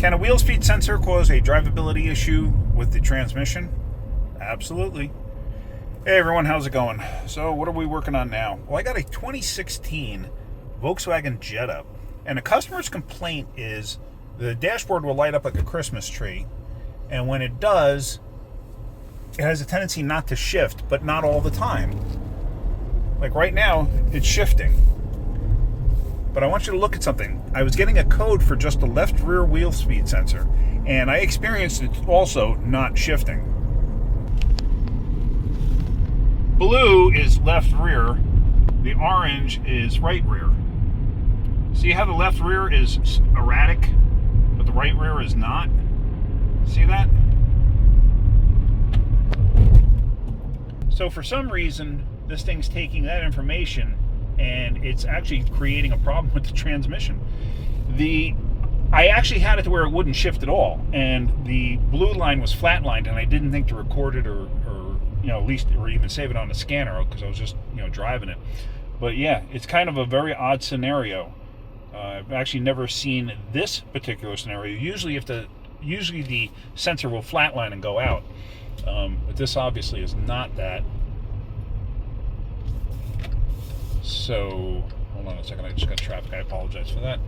Can a wheel speed sensor cause a drivability issue with the transmission? Absolutely. Hey everyone, how's it going? So what are we working on now? Well, I got a 2016 Volkswagen Jetta, and the customer's complaint is the dashboard will light up like a Christmas tree, and when it does, it has a tendency not to shift, but not all the time. Like right now, it's shifting. But I want you to look at something. I was getting a code for just the left rear wheel speed sensor, and I experienced it also not shifting. Blue is left rear, the orange is right rear. See how the left rear is erratic, but the right rear is not? See that? So for some reason, this thing's taking that information and it's actually creating a problem with the transmission. I actually had it to where it wouldn't shift at all, and the blue line was flatlined, and I didn't think to record it or at least, or even save it on the scanner because I was just driving it. But yeah, it's kind of a very odd scenario. I've actually never seen this particular scenario. Usually the sensor will flatline and go out, but this obviously is not that. So hold on a second, I just got traffic, I apologize for that.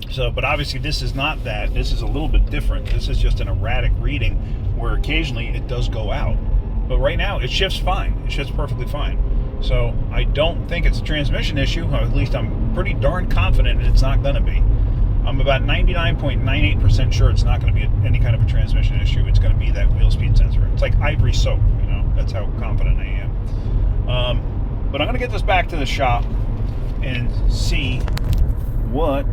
So, but obviously this is not that. This is a little bit different. This is just an erratic reading where occasionally it does go out. But right now it shifts fine. It shifts perfectly fine. So I don't think it's a transmission issue, or at least I'm pretty darn confident it's not going to be. I'm about 99.98% sure it's not going to be any kind of a transmission issue. It's going to be that wheel speed sensor. It's like ivory soap, that's how confident I am. But I'm going to get this back to the shop and see what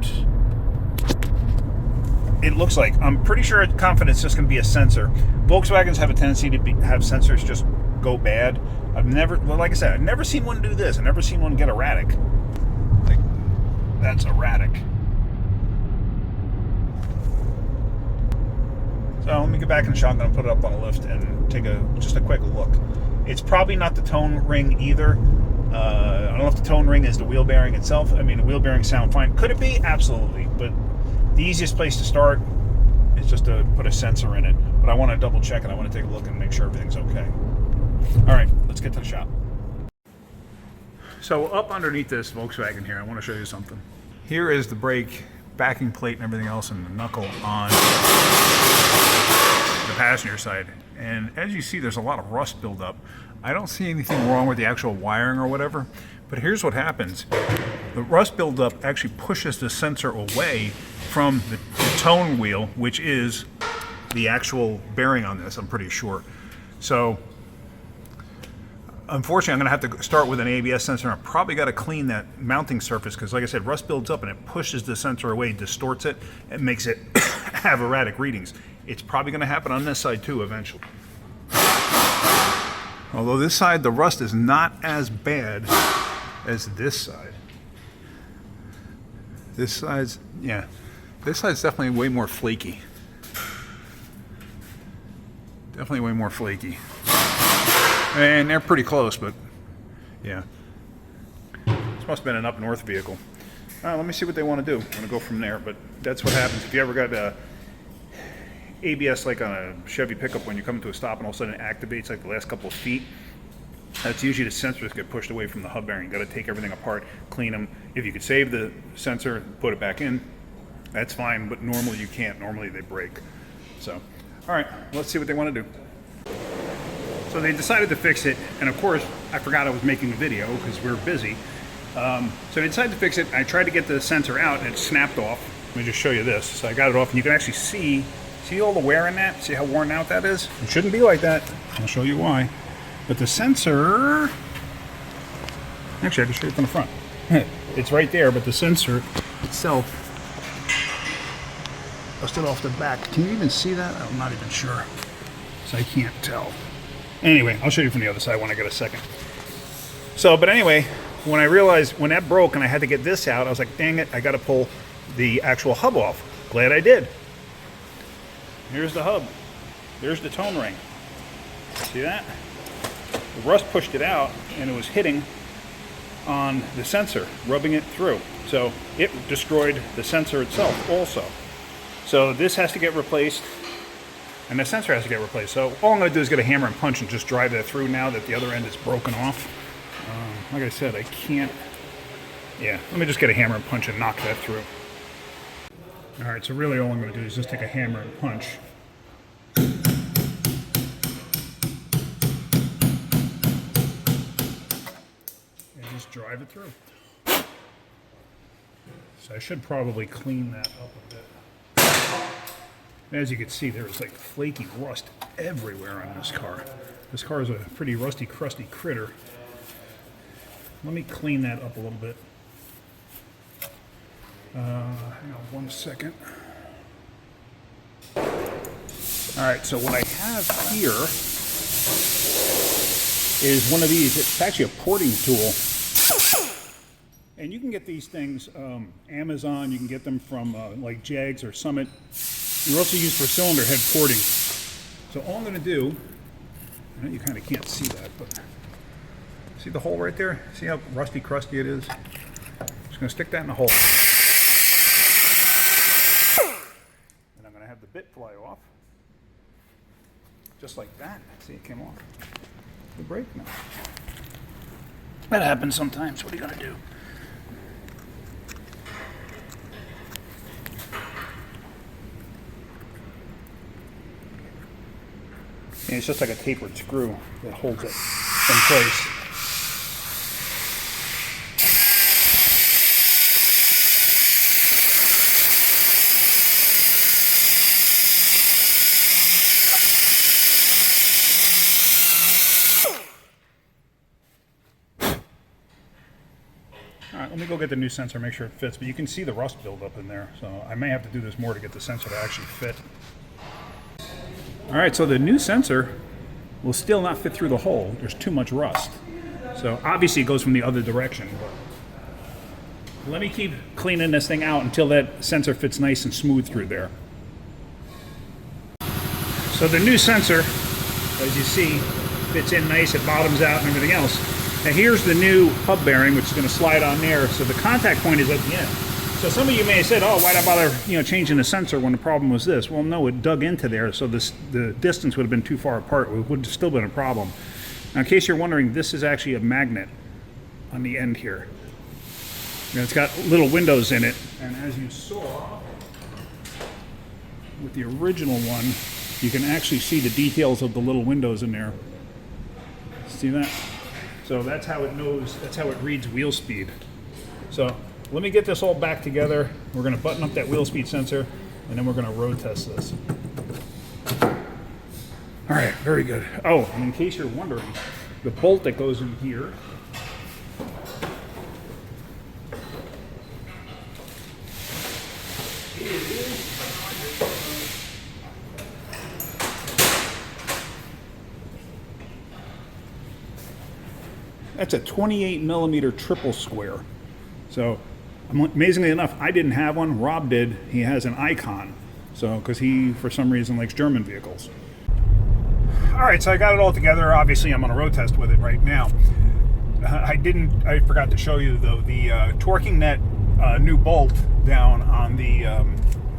it looks like. I'm pretty sure confident it's just going to be a sensor. Volkswagens have a tendency to have sensors just go bad. Like I said, I've never seen one do this. I've never seen one get erratic. Like, that's erratic. So let me get back in the shop. I'm going to put it up on a lift and take just a quick look. It's probably not the tone ring either. I don't know if the tone ring is the wheel bearing itself. I mean, the wheel bearings sound fine. Could it be? Absolutely. But the easiest place to start is just to put a sensor in it. But I want to double check it. I want to take a look and make sure everything's okay. All right, let's get to the shop. So up underneath this Volkswagen here, I want to show you something. Here is the brake, backing plate and everything else, and the knuckle on the passenger side. And as you see, there's a lot of rust buildup. I don't see anything wrong with the actual wiring or whatever, but here's what happens. The rust buildup actually pushes the sensor away from the tone wheel, which is the actual bearing on this, I'm pretty sure. So unfortunately, I'm going to have to start with an ABS sensor. I've probably got to clean that mounting surface because, like I said, rust builds up and it pushes the sensor away, distorts it, and makes it have erratic readings. It's probably going to happen on this side too eventually. Although this side, the rust is not as bad as this side. This side's definitely way more flaky. Definitely way more flaky. And they're pretty close, but yeah. This must have been an up north vehicle. Let me see what they want to do. I'm going to go from there, but that's what happens if you ever got ABS like on a Chevy pickup. When you come to a stop and all of a sudden it activates like the last couple of feet, that's usually the sensors get pushed away from the hub bearing. You got to take everything apart, clean them. If you could save the sensor, put it back in, that's fine, but normally you can't. Normally they break. So, all right, let's see what they want to do. So they decided to fix it, and of course, I forgot I was making a video because we were busy. So they decided to fix it. I tried to get the sensor out, and it snapped off. Let me just show you this. So I got it off, and you can actually see all the wear in that? See how worn out that is? It shouldn't be like that. I'll show you why. But the sensor, actually I can show you from the front. It's right there, but the sensor itself, busted off the back. Can you even see that? I'm not even sure. So I can't tell. Anyway, I'll show you from the other side when I get a second. So, but anyway, when I realized when that broke and I had to get this out, I was like, dang it, I got to pull the actual hub off. Glad I did. Here's the hub. There's the tone ring. See that? The rust pushed it out and it was hitting on the sensor, rubbing it through. So it destroyed the sensor itself also. So this has to get replaced, and the sensor has to get replaced. So all I'm going to do is get a hammer and punch and just drive that through now that the other end is broken off. Like I said, I can't... Yeah, let me just get a hammer and punch and knock that through. Alright, so really all I'm going to do is just take a hammer and punch. And just drive it through. So I should probably clean that up a bit. As you can see, there's like flaky rust everywhere on this car. This car is a pretty rusty, crusty critter. Let me clean that up a little bit. Hang on 1 second. Alright, so what I have here is one of these. It's actually a porting tool. And you can get these things Amazon, you can get them from like Jags or Summit. They're also used for cylinder head porting. So all I'm going to do, I know you kind of can't see that, but see the hole right there? See how rusty, crusty it is? I'm just going to stick that in the hole. And I'm going to have the bit fly off. Just like that. See, it came off. The brake now. That happens sometimes. What are you going to do? And it's just like a tapered screw that holds it in place. All right, let me go get the new sensor, make sure it fits, but you can see the rust buildup in there, so I may have to do this more to get the sensor to actually fit. All right, so the new sensor will still not fit through the hole. There's too much rust. So obviously it goes from the other direction. But let me keep cleaning this thing out until that sensor fits nice and smooth through there. So the new sensor, as you see, fits in nice, it bottoms out and everything else. Now here's the new hub bearing, which is going to slide on there. So the contact point is at the end. So some of you may have said, oh, why'd I bother changing the sensor when the problem was this? Well, no, it dug into there, so the distance would have been too far apart. It would have still been a problem. Now, in case you're wondering, this is actually a magnet on the end here. And it's got little windows in it, and as you saw with the original one, you can actually see the details of the little windows in there. See that? So that's how it knows, that's how it reads wheel speed. So let me get this all back together. We're going to button up that wheel speed sensor, and then we're going to road test this. All right, very good. Oh, and in case you're wondering, the bolt that goes in here that's a 28 millimeter triple square. So amazingly enough, I didn't have one. Rob did. He has an Icon. So, because he, for some reason, likes German vehicles. All right, so I got it all together. Obviously, I'm on a road test with it right now. I forgot to show you, though, the torquing net new bolt down on the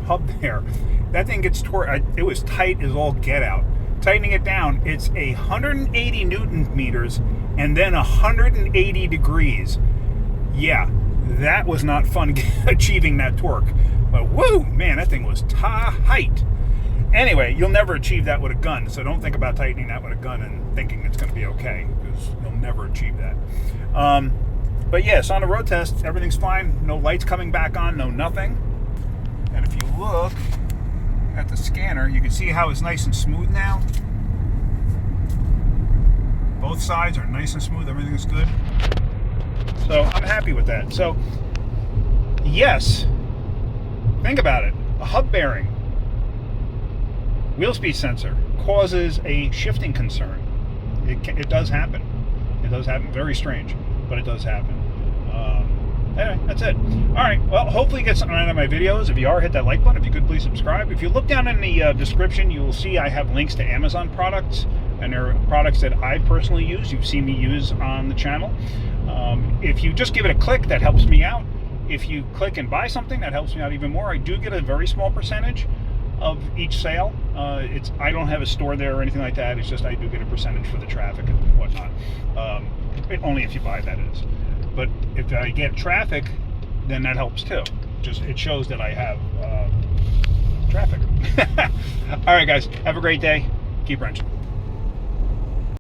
hub there. That thing gets torqued. It was tight as all get out. Tightening it down, it's 180 Newton meters and then 180 degrees. Yeah, that was not fun achieving that torque. But woo, man, that thing was tight. Anyway, you'll never achieve that with a gun, so don't think about tightening that with a gun and thinking it's going to be okay, because you'll never achieve that. But yes, on the road test, everything's fine. No lights coming back on, no nothing. And if you look at the scanner, you can see how it's nice and smooth now. Both sides are nice and smooth, everything's good. So I'm happy with that. So yes, think about it. A hub bearing, wheel speed sensor causes a shifting concern. It does happen. It does happen. Very strange, but it does happen. Anyway, that's it. All right. Well, hopefully you get something out of my videos. If you are, hit that like button. If you could, please subscribe. If you look down in the description, you will see I have links to Amazon products, and they're products that I personally use. You've seen me use on the channel. If you just give it a click, that helps me out. if you click and buy something, that helps me out even more. I do get a very small percentage of each sale. I don't have a store there or anything like that. It's just I do get a percentage for the traffic and whatnot. Only if you buy, that is. But if I get traffic, then that helps too. Just it shows that I have traffic. All right, guys. Have a great day. Keep wrenching.